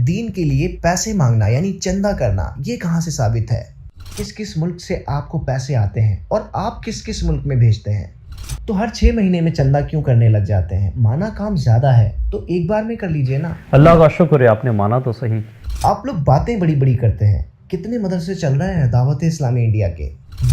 دین کے لیے پیسے مانگنا یعنی چندہ کرنا یہ کہاں سے ثابت ہے؟ کس کس ملک سے آپ کو پیسے آتے ہیں اور آپ کس کس ملک میں بھیجتے ہیں؟ تو ہر 6 مہینے میں چندہ کیوں کرنے لگ جاتے ہیں؟ مانا کام زیادہ ہے تو ایک بار میں کر لیجئے نا۔ اللہ کا شکر ہے آپ نے مانا تو صحیح۔ آپ لوگ باتیں بڑی بڑی کرتے ہیں۔ کتنے مدرسے چل رہے ہیں دعوت اسلامی انڈیا کے؟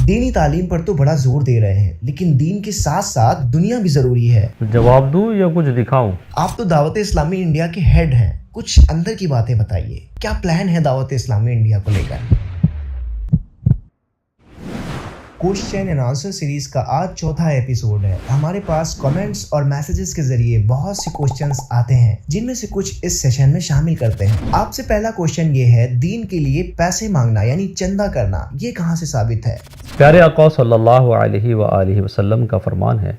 دینی تعلیم پر تو بڑا زور دے رہے ہیں لیکن دین کے ساتھ ساتھ دنیا بھی ضروری ہے۔ جواب دوں یا کچھ دکھاؤں؟ آپ تو دعوت اسلامی انڈیا کے ہیڈ ہیں، کچھ اندر کی باتیں بتائیے۔ کیا پلان ہے دعوت اسلامی انڈیا کو لے کر؟ کوشچن اینڈ آنسر سیریز کا آج چوتھا ایپیسوڈ ہے۔ ہمارے پاس کمنٹس اور میسیجز کے ذریعے بہت سی کوشچنز آتے ہیں جن میں سے کچھ اس سیشن میں شامل کرتے ہیں۔ آپ سے پہلا کوشچن یہ ہے، دین کے لیے پیسے مانگنا یعنی چندہ کرنا یہ کہاں سے ثابت ہے؟ پیارے آقا صلی اللہ علیہ وآلہ وسلم کا فرمان ہے،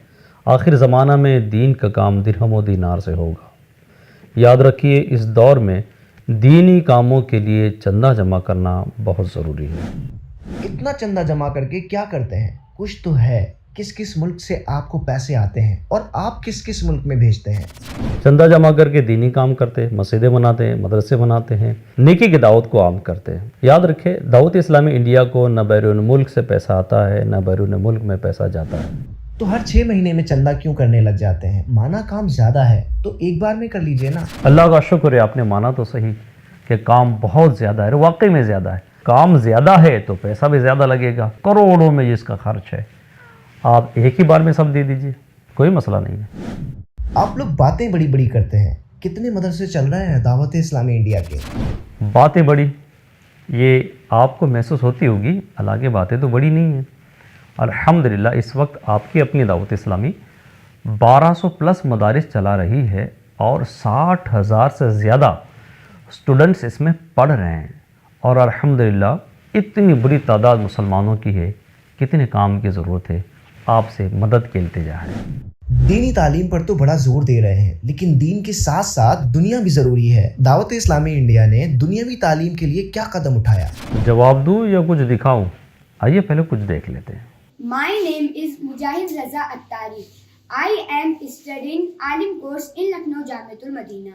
آخر زمانہ میں دین کا کام درہم و دینار سے ہوگا۔ یاد رکھیے اس دور میں دینی کاموں کے لیے چندہ جمع کرنا بہت ضروری ہے۔ اتنا چندہ جمع کر کے کیا کرتے ہیں؟ کچھ تو ہے۔ کس کس ملک سے آپ کو پیسے آتے ہیں اور آپ کس کس ملک میں بھیجتے ہیں؟ چندہ جمع کر کے دینی کام کرتے ہیں، مسجدیں بناتے ہیں، مدرسے بناتے ہیں، نیکی کی دعوت کو عام کرتے ہیں۔ یاد رکھیں دعوت اسلامی انڈیا کو نہ بیرون ملک سے پیسہ آتا ہے نہ بیرون ملک میں پیسہ جاتا ہے۔ تو ہر 6 مہینے میں چندہ کیوں کرنے لگ جاتے ہیں؟ مانا کام زیادہ ہے تو ایک بار میں کر لیجئے نا۔ اللہ کا شکر ہے آپ نے مانا تو صحیح کہ کام بہت زیادہ ہے، واقعی میں زیادہ ہے۔ کام زیادہ ہے تو پیسہ بھی زیادہ لگے گا، کروڑوں میں جس کا خرچ ہے آپ ایک ہی بار میں سب دے دیجئے، کوئی مسئلہ نہیں ہے۔ آپ لوگ باتیں بڑی بڑی کرتے ہیں۔ کتنے مدرسے چل رہے ہیں دعوت اسلامی انڈیا کے؟ باتیں بڑی یہ آپ کو محسوس ہوتی ہوگی، حالانکہ باتیں تو بڑی نہیں ہیں۔ الحمدللہ اس وقت آپ کی اپنی دعوت اسلامی 1200 پلس مدارس چلا رہی ہے اور 60,000 سے زیادہ اسٹوڈنٹس اس میں پڑھ رہے ہیں، اور الحمدللہ اتنی بڑی تعداد مسلمانوں کی ہے، کتنے کام کی ضرورت ہے، آپ سے مدد کے التجا ہے۔ دینی تعلیم پر تو بڑا زور دے رہے ہیں لیکن دین کے ساتھ ساتھ دنیا بھی ضروری ہے۔ دعوت اسلامی انڈیا نے دنیاوی تعلیم کے لیے کیا قدم اٹھایا؟ جواب دوں یا کچھ دکھاؤں؟ آئیے پہلے کچھ دیکھ لیتے ہیں۔ My name is Mujahid Raza Attari. I am studying Alim course in Lucknow Jamiatul Madina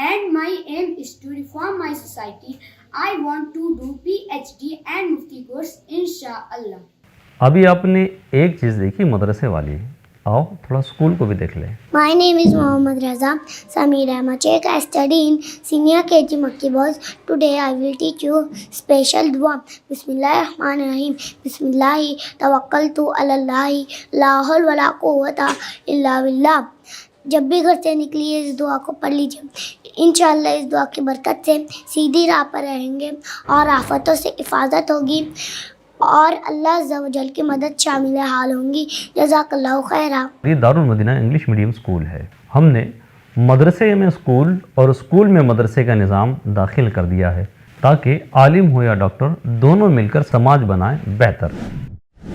and my aim is to reform my society. I want to do PhD and Mufti course inshallah. ابھی آپ نے ایک چیز دیکھی مدرسے والی، آؤ تھوڑا اسکول کو بھی دیکھ لیں۔ My name is Mohammad Raza Samir Ahmad Sheikh. I study in Senior KG Makki Boys. Today I will teach you special dua. Bismillahirrahmanirrahim. Bismillahi tawakkaltu ala Allahi la hawla wala quwwata illa billah. جب بھی گھر سے نکلیے اس دعا کو پڑھ لیجیے، انشاءاللہ اس دعا کی برکت سے سیدھی راہ پر رہیں گے اور آفتوں سے حفاظت ہوگی اور اللہ عز و جل کی مدد شامل حال ہوں گی۔ جزاک اللہ خیرہ۔ یہ دارالمدینہ انگلش میڈیم اسکول ہے۔ ہم نے مدرسے میں اسکول اور اسکول میں مدرسے کا نظام داخل کر دیا ہے تاکہ عالم ہو یا ڈاکٹر دونوں مل کر سماج بنائیں بہتر۔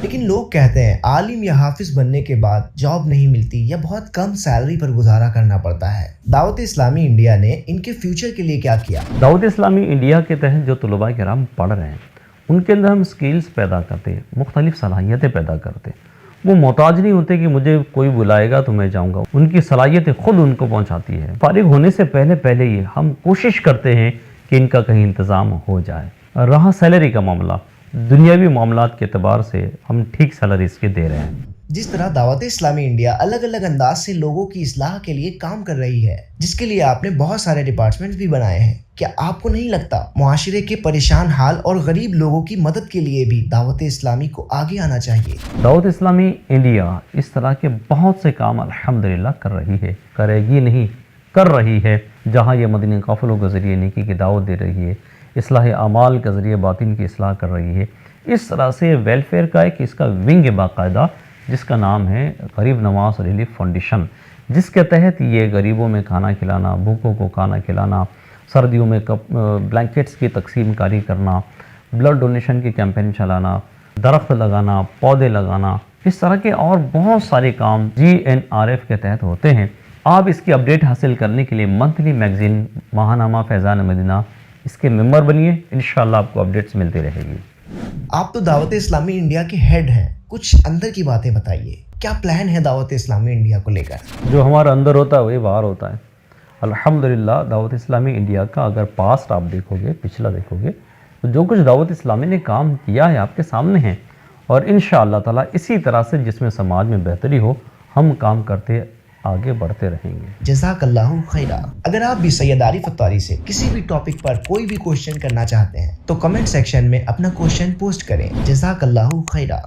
لیکن لوگ کہتے ہیں عالم یا حافظ بننے کے بعد جاب نہیں ملتی یا بہت کم سیلری پر گزارا کرنا پڑتا ہے۔ دعوت اسلامی انڈیا نے ان کے فیوچر کے لیے کیا کیا؟ دعوت اسلامی انڈیا کے تحت جو طلباء کرام پڑھ رہے ہیں ان کے اندر ہم سکلز پیدا کرتے ہیں، مختلف صلاحیتیں پیدا کرتے ہیں۔ وہ محتاج نہیں ہوتے کہ مجھے کوئی بلائے گا تو میں جاؤں گا، ان کی صلاحیتیں خود ان کو پہنچاتی ہے۔ فارغ ہونے سے پہلے ہی ہم کوشش کرتے ہیں کہ ان کا کہیں انتظام ہو جائے۔ رہا سیلری کا معاملہ، دنیاوی معاملات کے اعتبار سے ہم ٹھیک سیلری اس کے دے رہے ہیں۔ جس طرح دعوت اسلامی انڈیا الگ الگ انداز سے لوگوں کی اصلاح کے لیے کام کر رہی ہے، جس کے لیے آپ نے بہت سارے ڈپارٹمنٹس بھی بنائے ہیں، کیا آپ کو نہیں لگتا معاشرے کے پریشان حال اور غریب لوگوں کی مدد کے لیے بھی دعوت اسلامی کو آگے آنا چاہیے؟ دعوت اسلامی انڈیا اس طرح کے بہت سے کام الحمدللہ کر رہی ہے، کرے گی نہیں، کر رہی ہے۔ جہاں یہ مدنی قافلوں کے ذریعے نیکی کی دعوت دے رہی ہے، اصلاح اعمال کے ذریعے باطن کی اصلاح کر رہی ہے، اس طرح سے ویلفیئر کا ایک اس کا ونگ ہے باقاعدہ، جس کا نام ہے غریب نواز ریلیف فاؤنڈیشن، جس کے تحت یہ غریبوں میں کھانا کھلانا، بھوکوں کو کھانا کھلانا، سردیوں میں بلینکٹس کی تقسیم کاری کرنا، بلڈ ڈونیشن کی کیمپین چلانا، درخت لگانا، پودے لگانا، اس طرح کے اور بہت سارے کام GNRF کے تحت ہوتے ہیں۔ آپ اس کی اپڈیٹ حاصل کرنے کے لیے منتھلی میگزین ماہنامہ فیضان مدینہ اس کے ممبر بنیے، انشاءاللہ آپ کو اپڈیٹس ملتی رہے گی۔ آپ تو دعوت اسلامی انڈیا کے ہیڈ ہیں، کچھ اندر کی باتیں بتائیے۔ کیا پلان ہے دعوت اسلامی انڈیا کو لے کر؟ جو ہمارا اندر ہوتا ہے وہی باہر ہوتا ہے۔ الحمدللہ دعوت اسلامی انڈیا کا اگر پاسٹ آپ دیکھو گے، پچھلا دیکھو گے، تو جو کچھ دعوت اسلامی نے کام کیا ہے آپ کے سامنے ہیں، اور انشاءاللہ تعالیٰ اسی طرح سے جس میں سماج میں بہتری ہو ہم کام کرتے آگے بڑھتے رہیں گے. جزاک اللہ خیرہ. اگر آپ بھی سید عارف اتاری سے کسی بھی ٹاپک پر کوئی بھی کوشچن کرنا چاہتے ہیں تو کمنٹ سیکشن میں اپنا کوشچن پوسٹ کریں. جزاک اللہ خیرہ.